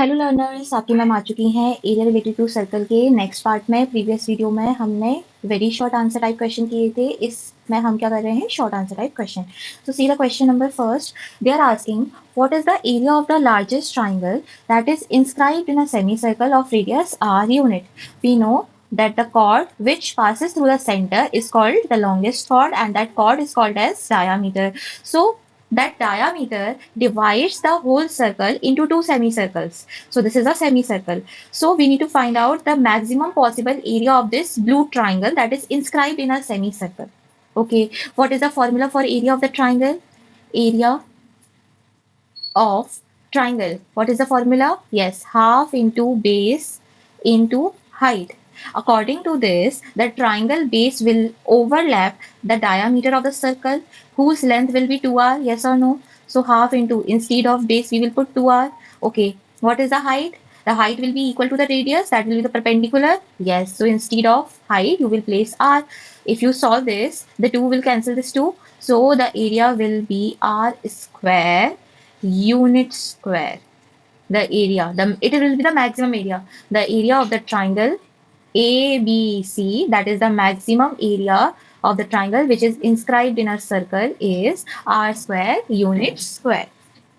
Hello learners, आपकी ma'am आ चुकी हैं एरिया रिलेटेड टू सर्कल के नेक्स्ट पार्ट में। प्रीवियस वीडियो में हमने very short answer type question किए थे। इसमें हम क्या कर रहे हैं, शॉर्ट आंसर टाइप क्वेश्चन। तो see the question number first. They are asking what is the area of the largest triangle that is inscribed in a semicircle of radius r unit. We know that the chord which passes through the center is called the longest chord, and that chord is called as diameter. So that diameter divides the whole circle into two semicircles. So this is a semicircle. So we need to find out the maximum possible area of this blue triangle that is inscribed in a semicircle. Okay, what is the formula for area of the triangle? Area of triangle. What is the formula? Yes, half into base into height. According to this, the triangle base will overlap the diameter of the circle whose length will be 2r. Yes or no? So half into, instead of base we will put 2r. Okay, what is the height? The height will be equal to the radius, that will be the perpendicular. Yes, so instead of height you will place r. If you solve this, the 2 will cancel this 2. So the area will be r square unit square. The area, it will be the maximum area. The area of the triangle ABC, that is the maximum area of the triangle which is inscribed in a circle, is r square unit square.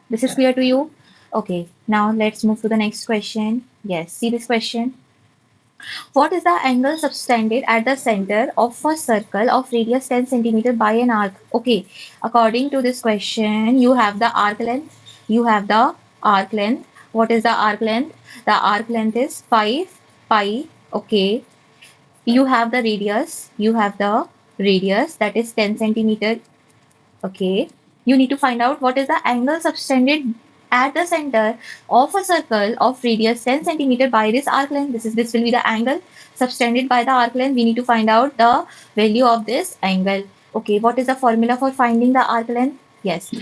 This is clear to you? Okay, now let's move to the next question. Yes, see this question. What is the angle subtended at the center of a circle of radius 10 centimeter by an arc? Okay, according to this question, you have the arc length. You have the arc length. What is the arc length? The arc length is 5 pi. Okay, you have the radius. You have the radius, that is 10 centimeter. Okay, you need to find out what is the angle subtended at the center of a circle of radius 10 centimeter by this arc length. This will be the angle subtended by the arc length. We need to find out the value of this angle. Okay, what is the formula for finding the arc length? Yes,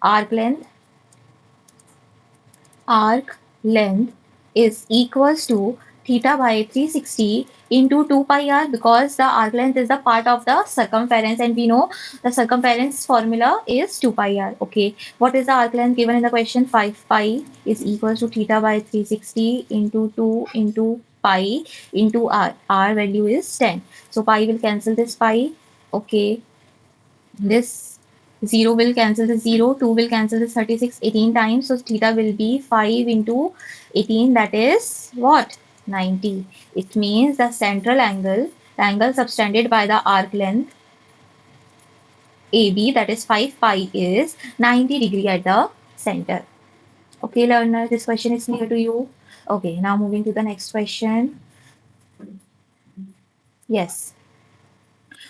arc length. Arc length is equals to theta by 360 into 2 pi r, because the arc length is the part of the circumference and we know the circumference formula is 2 pi r. Okay, what is the arc length given in the question? 5 pi is equals to theta by 360 into 2 into pi into r. R value is 10. So pi will cancel this pi. Okay, this 0 will cancel the 0, 2 will cancel this 36 18 times. So theta will be 5 into 18, that is what? 90. It means the central angle, the angle subtended by the arc length AB, that is 5 pi, is 90 degree at the center. Okay, learner, this question is clear to you? Okay, now moving to the next question. Yes.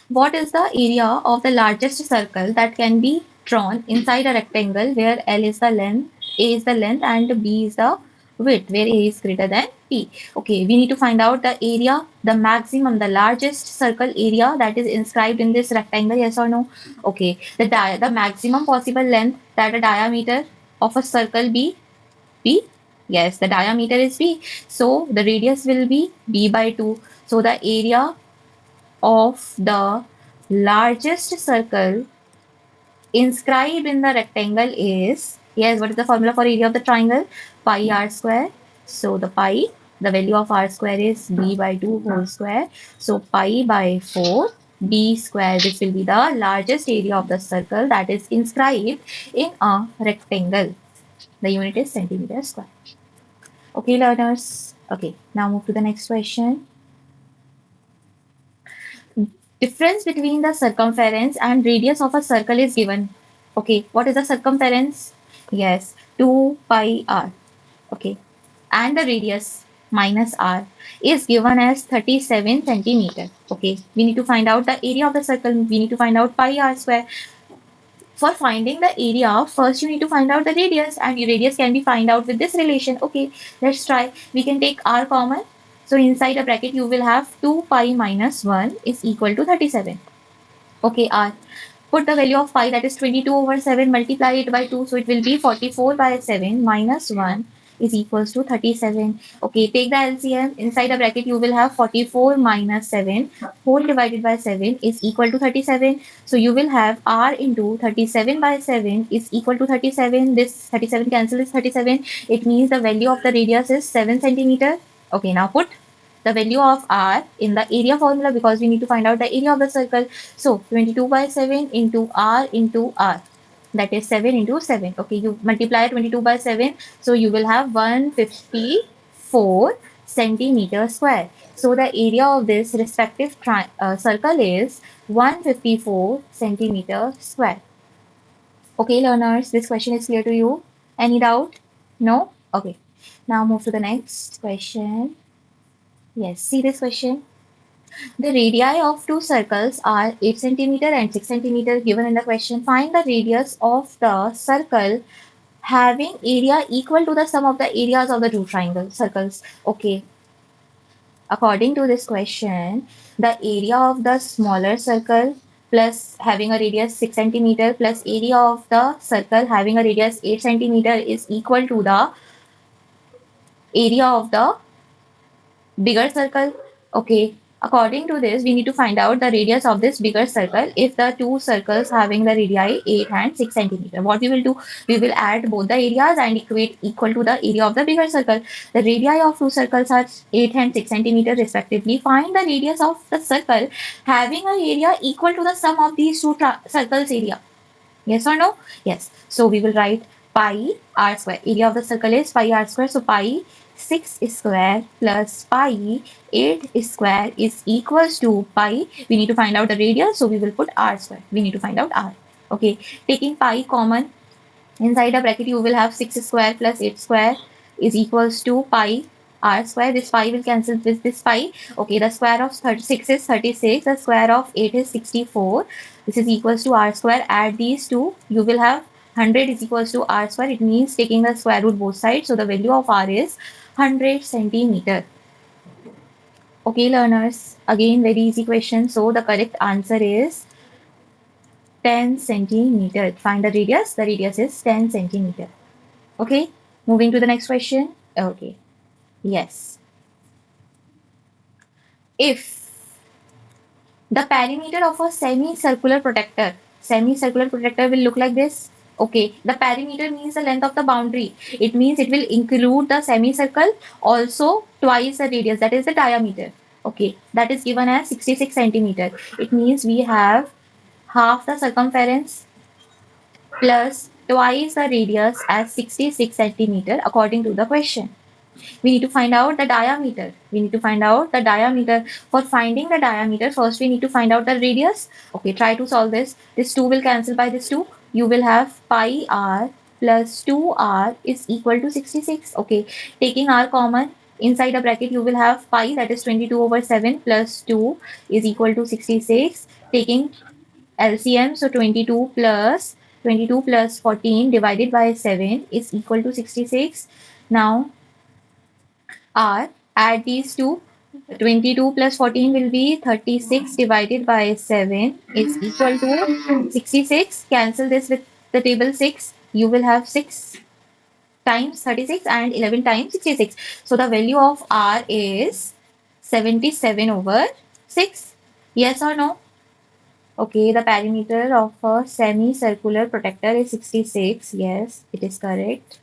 What is the area of the largest circle that can be drawn inside a rectangle where L is the length, A is the length, and B is the width, where A is greater than P? Okay, we need to find out the area, the maximum, the largest circle area that is inscribed in this rectangle, yes or no? Okay, the maximum possible length that a diameter of a circle be B? Yes, the diameter is B. So the radius will be B by 2. So the area of the largest circle inscribed in the rectangle is, yes, what is the formula for area of the triangle? Pi r square. So the pi, the value of r square is b by 2 whole square. So pi by 4 b square. This will be the largest area of the circle that is inscribed in a rectangle. The unit is centimeter square. Okay, learners. Okay, now move to the next question. Difference between the circumference and radius of a circle is given. Okay, what is the circumference? Yes, 2 pi r. Okay, and the radius minus r is given as 37 centimeter. Okay, we need to find out the area of the circle. We need to find out pi r square. For finding the area, first you need to find out the radius, and the radius can be found out with this relation. Okay, let's try. We can take r common. So inside a bracket you will have 2 pi minus 1 is equal to 37. Okay, r. Put the value of pi, that is 22 over 7, multiply it by 2, so it will be 44 by 7 minus 1 is equals to 37. Okay, take the LCM. Inside the bracket, you will have 44 minus 7 whole divided by 7 is equal to 37. So you will have R into 37 by 7 is equal to 37. This 37 cancel is 37. It means the value of the radius is 7 centimeter. Okay, now put the value of R in the area formula because we need to find out the area of the circle. So 22 by 7 into R, that is 7 into 7. Okay, you multiply 22 by 7, so you will have 154 centimeter square. So the area of this respective circle is 154 centimeter square. Okay, learners, this question is clear to you? Any doubt? No? Okay. Now move to the next question. Yes, see this question. The radii of two circles are 8 centimeter and 6 centimeter given in the question. Find the radius of the circle having area equal to the sum of the areas of the two circles. Okay. According to this question, the area of the smaller circle plus having a radius 6 centimeter plus area of the circle having a radius 8 centimeter is equal to the area of the bigger circle. Okay, according to this, we need to find out the radius of this bigger circle if the two circles having the radii 8 and 6 centimeter. What we will do, we will add both the areas and equate equal to the area of the bigger circle. The radii of two circles are 8 and 6 centimeter respectively. Find the radius of the circle having a area equal to the sum of these two circles area. Yes or no? Yes. So we will write pi r square. Area of the circle is pi r square. So pi 6 square plus pi 8 square is equals to pi. We need to find out the radius. So we will put r square. We need to find out r. Okay. Taking pi common, inside the bracket you will have 6 square plus 8 square is equals to pi r square. This pi will cancel with this pi. Okay, the square of 36 is 36. The square of 8 is 64. This is equals to r square. Add these two. You will have 100 is equals to r square. It means taking the square root both sides. So the value of r is 100 centimeter. Okay, learners. Again, very easy question. So the correct answer is 10 centimeter. Find the radius. The radius is 10 centimeter. Okay, moving to the next question. Okay, yes. If the perimeter of a semicircular protector will look like this. Okay, the perimeter means the length of the boundary. It means it will include the semicircle, also twice the radius, that is the diameter. Okay, that is given as 66 centimeter. It means we have half the circumference plus twice the radius as 66 centimeter according to the question. We need to find out the diameter. We need to find out the diameter. For finding the diameter, first we need to find out the radius. Okay, try to solve this. This 2 will cancel by this 2. You will have pi r plus 2r is equal to 66. Okay, taking r common, inside the bracket you will have pi, that is 22 over 7 plus 2 is equal to 66. Taking LCM, so 22 plus 14 divided by 7 is equal to 66. Now R, add these two. 22 plus 14 will be 36 divided by 7 is equal to 66. Cancel this with the table 6. You will have 6 times 36 and 11 times 66. So the value of R is 77 over 6. Yes or no? Okay, the perimeter of a semicircular protector is 66. Yes, it is correct.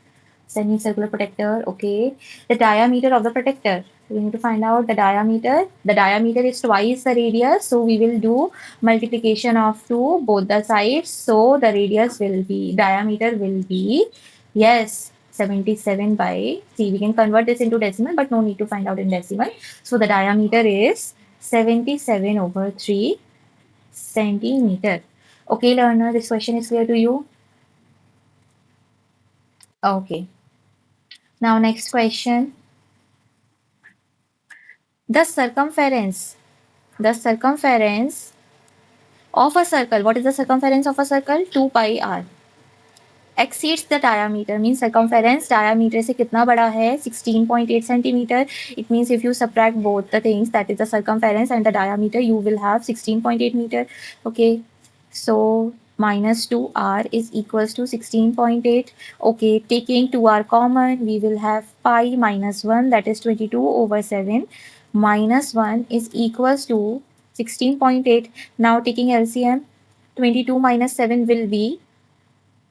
Semicircular protector. Okay, the diameter of the protector. We need to find out the diameter. The diameter is twice the radius, so we will do multiplication of 2 both the sides. So the radius will be, diameter will be, yes, 77 by, see, we can convert this into decimal, but no need to find out in decimal. So the diameter is 77 over 3 centimeter. Okay, learner, this question is clear to you? Okay. Now next question. The circumference of a circle, what is the circumference of a circle? 2 pi r exceeds the diameter, means circumference diameter से कितना बड़ा है? 16.8 centimeter. It means if you subtract both the things, that is the circumference and the diameter, you will have 16.8 meter. Okay, so minus 2r is equals to 16.8. Okay, taking 2r common, we will have pi minus 1, that is 22 over 7, minus 1 is equals to 16.8. Now taking LCM, 22 minus 7 will be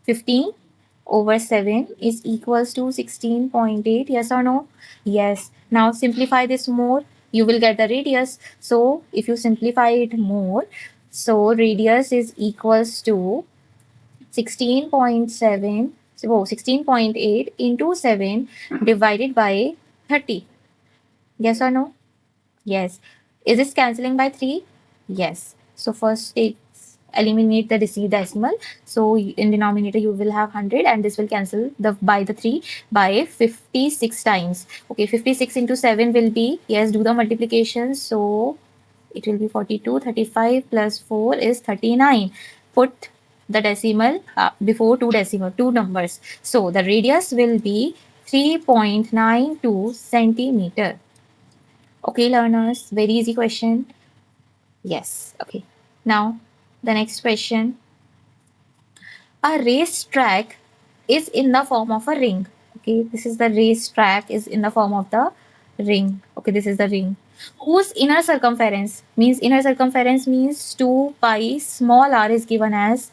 15 over 7 is equals to 16.8. Yes or no? Yes. Now simplify this more. You will get the radius. So if you simplify it more, so radius is equals to 16.7. So 16.8 into 7 divided by 30. Yes or no? Yes. Is this cancelling by 3? Yes. So first eliminate the decimal. So in denominator you will have 100 and this will cancel by the 3 by 56 times. Okay, 56 into 7 will be, yes, do the multiplication. So it will be 42, 35 plus 4 is 39. Put the decimal before two numbers. So the radius will be 3.92 centimeter. Okay, learners, very easy question. Yes, okay. Now, the next question. A race track is in the form of a ring. Okay, this is the race track is in the form of the ring. Okay, this is the ring. Whose inner circumference means 2 pi small r is given as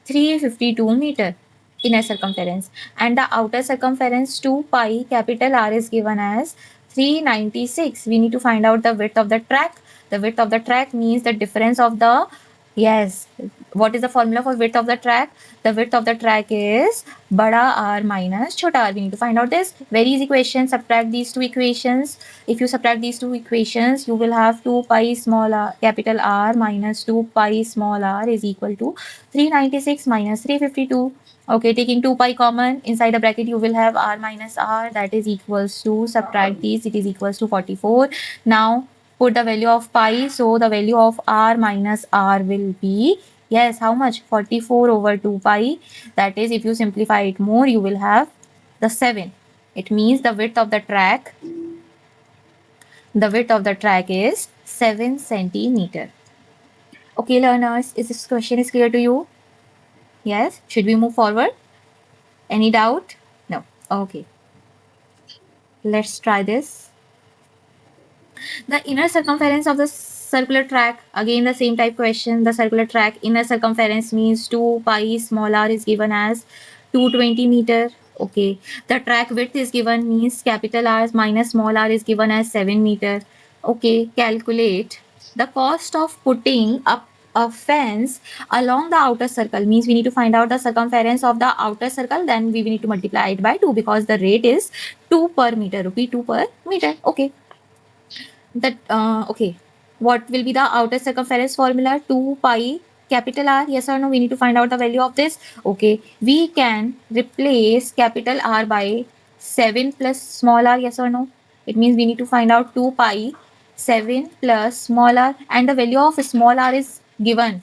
352 meter inner circumference, and the outer circumference 2 pi capital R is given as 396. We need to find out the width of the track. The width of the track means the difference of the, yes, what is the formula for width of the track? The width of the track is bada R minus chota r. We need to find out this. Very easy question. Subtract these two equations. If you subtract these two equations, you will have 2 pi small r capital R minus 2 pi small r is equal to 396 minus 352. Okay, taking 2 pi common, inside the bracket you will have r minus r, that is equals to, subtract these, it is equals to 44. Now put the value of pi, so the value of r minus r will be, yes, how much? 44 over 2 pi. That is, if you simplify it more, you will have the 7. It means the width of the track is 7 centimeter. Okay, learners, is this question is clear to you? Yes? Should we move forward? Any doubt? No. Okay. Let's try this. The inner circumference of the circular track, again the same type question. The circular track inner circumference means 2 pi small r is given as 220 meter. Okay. The track width is given, means capital R minus small r is given as 7 meter. Okay. Calculate the cost of putting up a fence along the outer circle, means we need to find out the circumference of the outer circle, then we need to multiply it by 2 because the rate is 2 per meter, rupee 2 per meter. Okay. That okay, what will be the outer circumference formula? 2 pi capital R, yes or no? We need to find out the value of this. Okay, we can replace capital R by 7 plus small r, yes or no? It means we need to find out 2 pi 7 plus small r, and the value of small r is given,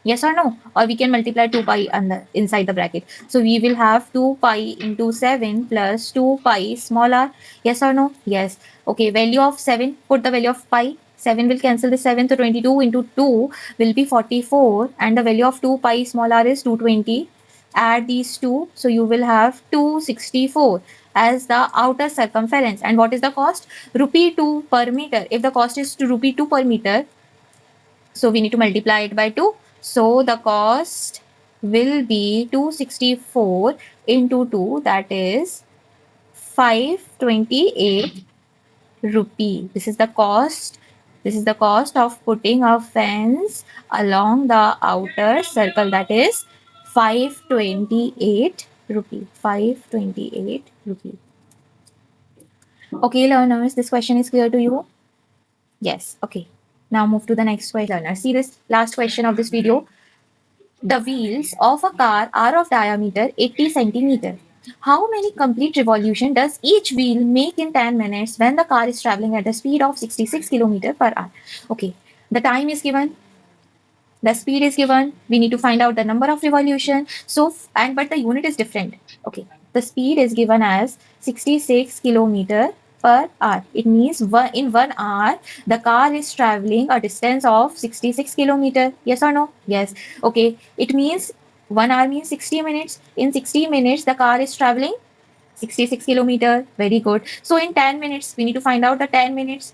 yes or no? Or we can multiply 2 pi inside the bracket. So we will have 2 pi into 7 plus 2 pi small r. Yes or no? Yes. Okay, value of 7. Put the value of pi. 7 will cancel the 7. So 22 into 2 will be 44. And the value of 2 pi small r is 220. Add these two. So you will have 264 as the outer circumference. And what is the cost? Rupee 2 per meter. If the cost is to rupee 2 per meter, so we need to multiply it by 2. So the cost will be 264 into 2, that is 528 rupee. This is the cost. This is the cost of putting a fence along the outer circle, that is 528 rupee. 528 rupee. Okay, learners, this question is clear to you? Yes. Okay. Now move to the next question. Learners, see this last question of this video. The wheels of a car are of diameter 80 centimeter. How many complete revolution does each wheel make in 10 minutes when the car is traveling at a speed of 66 km per hour? Okay, the time is given, the speed is given, we need to find out the number of revolution. So, but the unit is different. Okay, the speed is given as 66 km per hour. It means in 1 hour, the car is traveling a distance of 66 kilometer. Yes or no? Yes. Okay. It means 1 hour means 60 minutes. In 60 minutes, the car is traveling 66 kilometer. Very good. So in 10 minutes, we need to find out the 10 minutes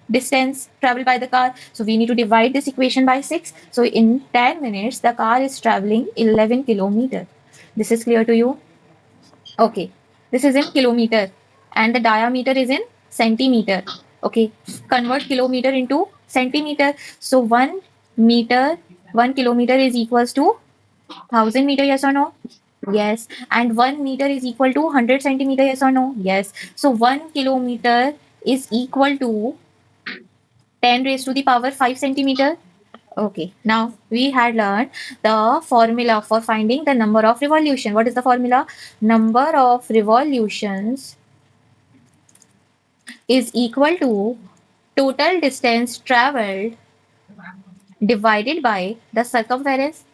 distance traveled by the car. So we need to divide this equation by 6. So in 10 minutes, the car is traveling 11 kilometer. This is clear to you? Okay. This is in kilometer and the diameter is in centimeter. Okay. Convert kilometer into centimeter. So 1 meter, 1 kilometer is equals to 1000 meter, yes or no? Yes. And 1 meter is equal to 100 centimeter, yes or no? Yes. So 1 kilometer is equal to 10 raised to the power 5 centimeter. Okay, now we had learned the formula for finding the number of revolution. What is the formula? Number of revolutions is equal to total distance traveled divided by the circumference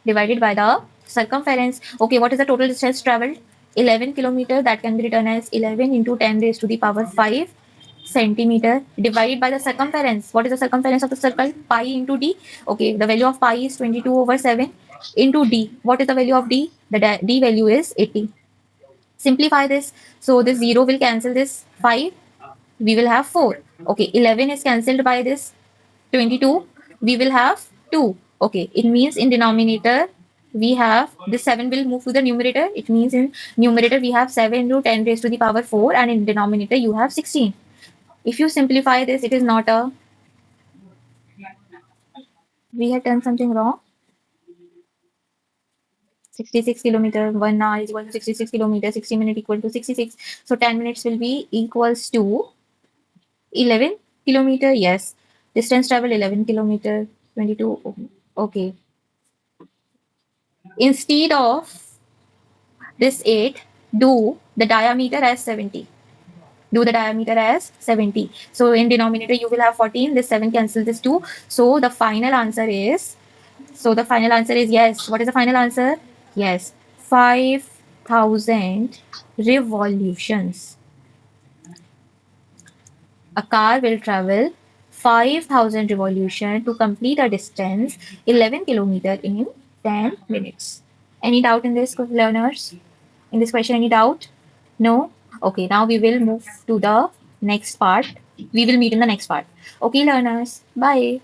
Okay, what is the total distance traveled? 11 kilometer. That can be written as 11 into 10 raised to the power 5 centimeter divided by the circumference. What is the circumference of the circle? Pi into d. Okay, the value of pi is 22 over 7 into d. What is the value of d? The d value is 80. Simplify this. So this 0 will cancel this 5. We will have 4. Okay, 11 is cancelled by this 22. We will have 2. Okay, it means in denominator we have this 7 will move to the numerator. It means in numerator we have 7 into 10 raised to the power 4 and in denominator you have 16. If you simplify this, it is not a, we have done something wrong. 66 kilometer, 1 hour is equal to 66 kilometer, 60 minutes equal to 66. So 10 minutes will be equals to 11 kilometer. Yes. Distance travel 11 kilometer, 22. Okay. Instead of this 8, do the diameter as 70. Do the diameter as 70. So in denominator you will have 14. This 7 cancel this 2. So the final answer is yes. What is the final answer? Yes, 5,000 revolutions. A car will travel 5,000 revolutions to complete a distance 11 kilometer in 10 minutes. Any doubt in this, learners? In this question, any doubt? No? Okay, now we will move to the next part. We will meet in the next part. Okay, learners. Bye.